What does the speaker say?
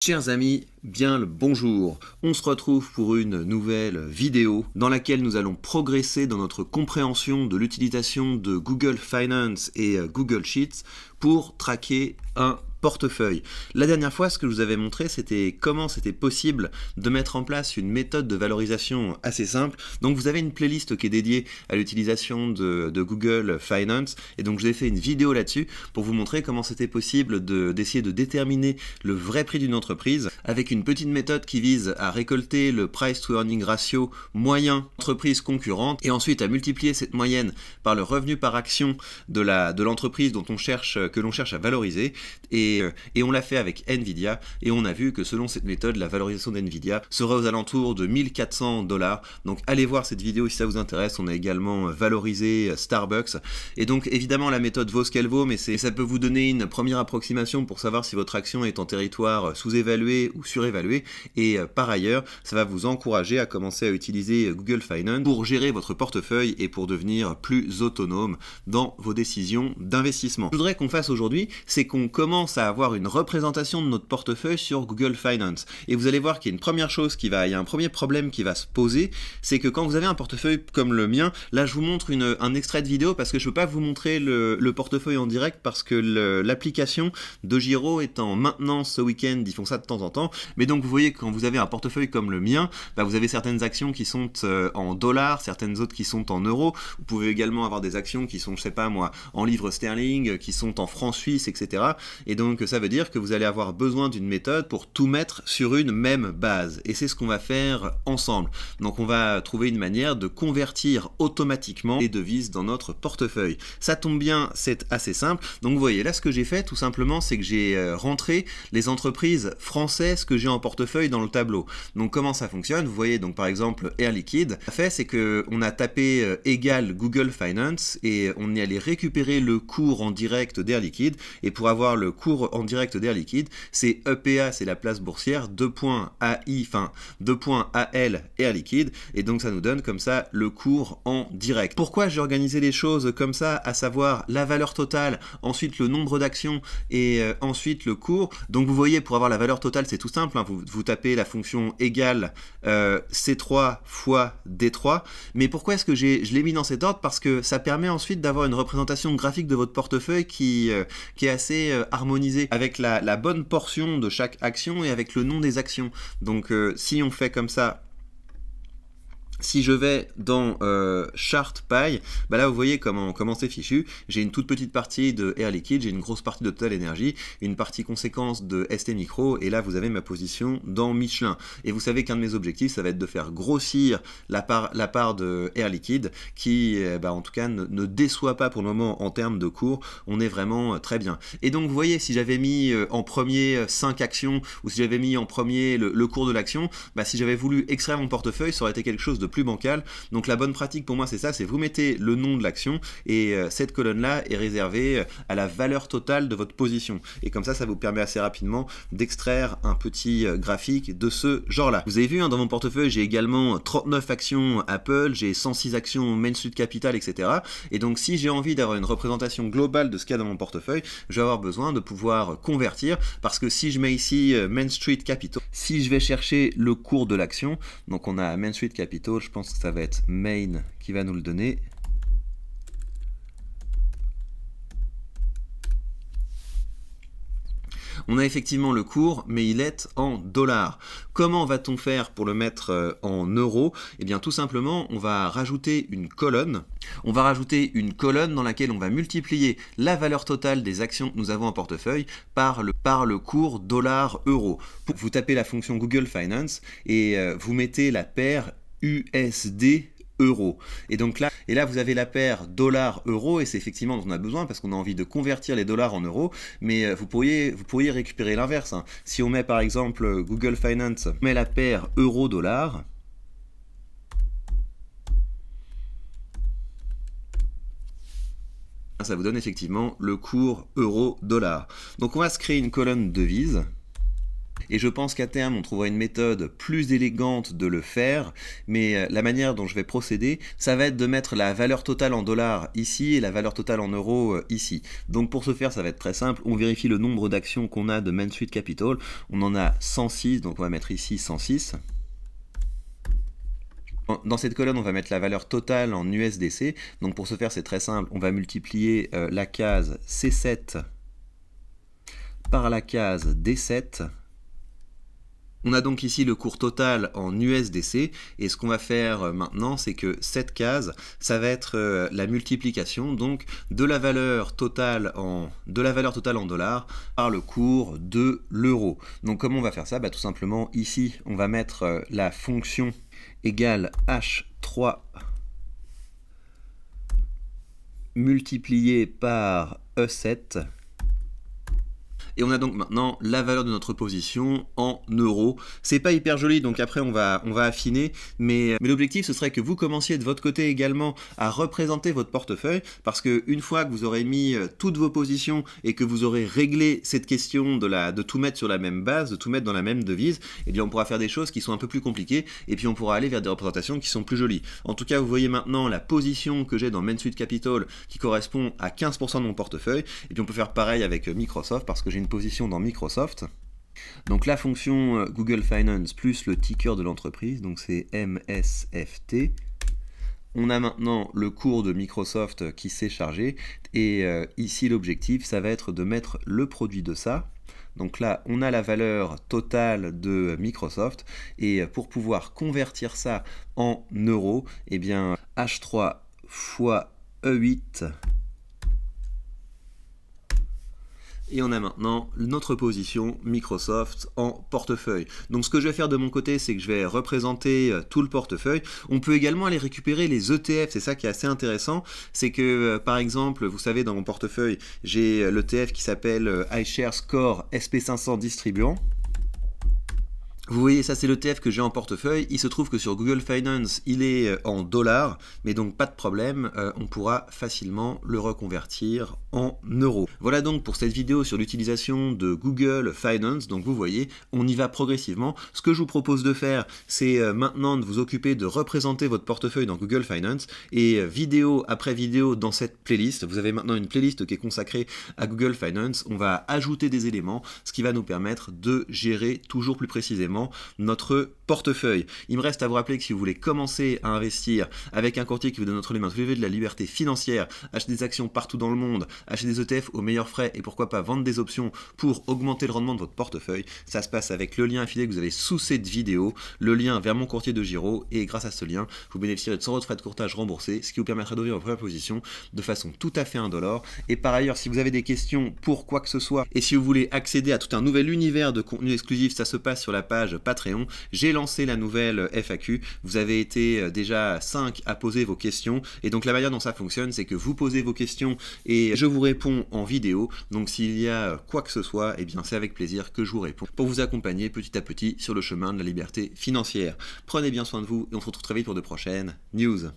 Chers amis, bien le bonjour. On se retrouve pour une nouvelle vidéo dans laquelle nous allons progresser dans notre compréhension de l'utilisation de Google Finance et Google Sheets pour traquer un portefeuille. La dernière fois, ce que je vous avais montré, c'était comment c'était possible de mettre en place une méthode de valorisation assez simple. Donc vous avez une playlist qui est dédiée à l'utilisation de Google Finance, et donc je vous ai fait une vidéo là-dessus pour vous montrer comment c'était possible d'essayer de déterminer le vrai prix d'une entreprise avec une petite méthode qui vise à récolter le price to earning ratio moyen d'entreprise concurrente et ensuite à multiplier cette moyenne par le revenu par action de l'entreprise que l'on cherche à valoriser. Et on l'a fait avec Nvidia, et on a vu que selon cette méthode, la valorisation d'Nvidia serait aux alentours de 1400 $. Donc allez voir cette vidéo si ça vous intéresse. On a également valorisé Starbucks. Et donc évidemment la méthode vaut ce qu'elle vaut, mais ça peut vous donner une première approximation pour savoir si votre action est en territoire sous-évalué ou surévalué. Et par ailleurs, ça va vous encourager à commencer à utiliser Google Finance pour gérer votre portefeuille et pour devenir plus autonome dans vos décisions d'investissement. Ce que je voudrais qu'on fasse aujourd'hui, c'est qu'on commence à avoir une représentation de notre portefeuille sur Google Finance. Et vous allez voir qu'il y a une première chose il y a un premier problème qui va se poser, c'est que quand vous avez un portefeuille comme le mien, là je vous montre un extrait de vidéo parce que je ne peux pas vous montrer le portefeuille en direct parce que l'application de Giro est en maintenance ce week-end, ils font ça de temps en temps. Mais donc vous voyez que quand vous avez un portefeuille comme le mien, vous avez certaines actions qui sont en dollars, certaines autres qui sont en euros. Vous pouvez également avoir des actions qui sont, je sais pas moi, en livres sterling, qui sont en francs suisses, etc. Et donc ça veut dire que vous allez avoir besoin d'une méthode pour tout mettre sur une même base. Et c'est ce qu'on va faire ensemble. Donc on va trouver une manière de convertir automatiquement les devises dans notre portefeuille. Ça tombe bien, c'est assez simple. Donc vous voyez, là ce que j'ai fait tout simplement, c'est que j'ai rentré les entreprises françaises que j'ai en portefeuille dans le tableau. Donc comment ça fonctionne? Vous voyez donc par exemple Air Liquide. Ce qu'on a fait, c'est qu'on a tapé égal Google Finance et on est allé récupérer le cours en direct d'Air Liquide. Et pour avoir le cours en direct d'Air Liquide, c'est EPA, c'est la place boursière, 2.AI, enfin 2.AL Air Liquide, et donc ça nous donne comme ça le cours en direct. Pourquoi j'ai organisé les choses comme ça, à savoir la valeur totale, ensuite le nombre d'actions et ensuite le cours? Donc vous voyez, pour avoir la valeur totale, c'est tout simple, hein, vous tapez la fonction égale C3 fois D3, mais pourquoi est-ce que je l'ai mis dans cet ordre? Parce que ça permet ensuite d'avoir une représentation graphique de votre portefeuille qui est assez harmonisée avec la bonne portion de chaque action et avec le nom des actions. Donc si on fait comme ça, si je vais dans Chart Pie, là vous voyez comment c'est fichu. J'ai une toute petite partie de Air Liquide, j'ai une grosse partie de Total Energy, une partie conséquence de ST Micro, et là vous avez ma position dans Michelin. Et vous savez qu'un de mes objectifs, ça va être de faire grossir la part de Air Liquide, qui en tout cas ne déçoit pas pour le moment en termes de cours. On est vraiment très bien. Et donc vous voyez, si j'avais mis en premier 5 actions, ou si j'avais mis en premier le cours de l'action, si j'avais voulu extraire mon portefeuille, ça aurait été quelque chose de plus bancal. Donc la bonne pratique pour moi, c'est ça, c'est vous mettez le nom de l'action et cette colonne là est réservée à la valeur totale de votre position, et comme ça vous permet assez rapidement d'extraire un petit graphique de ce genre là. Vous avez vu, dans mon portefeuille, j'ai également 39 actions Apple, j'ai 106 actions Main Street Capital, etc. Et donc si j'ai envie d'avoir une représentation globale de ce qu'il y a dans mon portefeuille, je vais avoir besoin de pouvoir convertir, parce que si je mets ici Main Street Capital, si je vais chercher le cours de l'action, donc on a Main Street Capital, je pense que ça va être Main qui va nous le donner. On a effectivement le cours, mais il est en dollars. Comment va-t-on faire pour le mettre en euros? Eh bien tout simplement, on va rajouter une colonne. On va rajouter une colonne dans laquelle on va multiplier la valeur totale des actions que nous avons en portefeuille par le cours dollar-euro. Vous tapez la fonction Google Finance et vous mettez la paire USD euros. Et donc là, vous avez la paire dollar-euro, et c'est effectivement dont on a besoin parce qu'on a envie de convertir les dollars en euros, mais vous pourriez récupérer l'inverse, hein. Si on met par exemple Google Finance, on met la paire euro-dollar, ça vous donne effectivement le cours euro-dollar. Donc on va se créer une colonne devise. et je pense qu'à terme on trouvera une méthode plus élégante de le faire, mais la manière dont je vais procéder, ça va être de mettre la valeur totale en dollars ici et la valeur totale en euros ici. Donc pour ce faire, ça va être très simple, on vérifie le nombre d'actions qu'on a de Main Street Capital, on en a 106, donc on va mettre ici 106. Dans cette colonne, on va mettre la valeur totale en USDC. Donc pour ce faire, c'est très simple. On va multiplier la case C7 par la case D7. On a donc ici le cours total en USDC. Et ce qu'on va faire maintenant, c'est que cette case, ça va être la multiplication donc de la valeur totale en dollars par le cours de l'euro. Donc comment on va faire ça? Tout simplement, ici, on va mettre la fonction égale H3 multiplié par E7. Et on a donc maintenant la valeur de notre position en euros. C'est pas hyper joli, donc après on va affiner, mais l'objectif ce serait que vous commenciez de votre côté également à représenter votre portefeuille, parce que une fois que vous aurez mis toutes vos positions et que vous aurez réglé cette question de tout mettre sur la même base, de tout mettre dans la même devise, eh bien on pourra faire des choses qui sont un peu plus compliquées, et puis on pourra aller vers des représentations qui sont plus jolies. En tout cas, vous voyez maintenant la position que j'ai dans Main Street Capital qui correspond à 15% de mon portefeuille, et puis on peut faire pareil avec Microsoft, parce que j'ai une position dans Microsoft. Donc la fonction Google Finance plus le ticker de l'entreprise, donc c'est MSFT. On a maintenant le cours de Microsoft qui s'est chargé, et ici l'objectif ça va être de mettre le produit de ça. Donc là on a la valeur totale de Microsoft, et pour pouvoir convertir ça en euros, eh bien H3 fois E8. Et on a maintenant notre position Microsoft en portefeuille. Donc ce que je vais faire de mon côté, c'est que je vais représenter tout le portefeuille. On peut également aller récupérer les ETF, c'est ça qui est assez intéressant. C'est que par exemple, vous savez, dans mon portefeuille, j'ai l'ETF qui s'appelle iShares Core SP500 Distribuant. Vous voyez, ça c'est l'ETF que j'ai en portefeuille. Il se trouve que sur Google Finance, il est en dollars, mais donc pas de problème, on pourra facilement le reconvertir en euros. Voilà donc pour cette vidéo sur l'utilisation de Google Finance. Donc vous voyez, on y va progressivement. Ce que je vous propose de faire, c'est maintenant de vous occuper de représenter votre portefeuille dans Google Finance, et vidéo après vidéo dans cette playlist. Vous avez maintenant une playlist qui est consacrée à Google Finance. On va ajouter des éléments, ce qui va nous permettre de gérer toujours plus précisément notre portefeuille. Il me reste à vous rappeler que si vous voulez commencer à investir avec un courtier qui vous donne entre les mains tous les leviers de la liberté financière, acheter des actions partout dans le monde, acheter des ETF aux meilleurs frais, et pourquoi pas vendre des options pour augmenter le rendement de votre portefeuille, ça se passe avec le lien affilié que vous avez sous cette vidéo, le lien vers mon courtier de Giro, et grâce à ce lien, vous bénéficierez de 100 € de frais de courtage remboursés, ce qui vous permettra d'ouvrir votre première position de façon tout à fait indolore. Et par ailleurs, si vous avez des questions pour quoi que ce soit, et si vous voulez accéder à tout un nouvel univers de contenu exclusif, ça se passe sur la page Patreon. J'ai lancé la nouvelle FAQ, vous avez été déjà 5 à poser vos questions, et donc la manière dont ça fonctionne, c'est que vous posez vos questions et je vous réponds en vidéo. Donc s'il y a quoi que ce soit, eh bien c'est avec plaisir que je vous réponds pour vous accompagner petit à petit sur le chemin de la liberté financière. Prenez bien soin de vous, et on se retrouve très vite pour de prochaines news.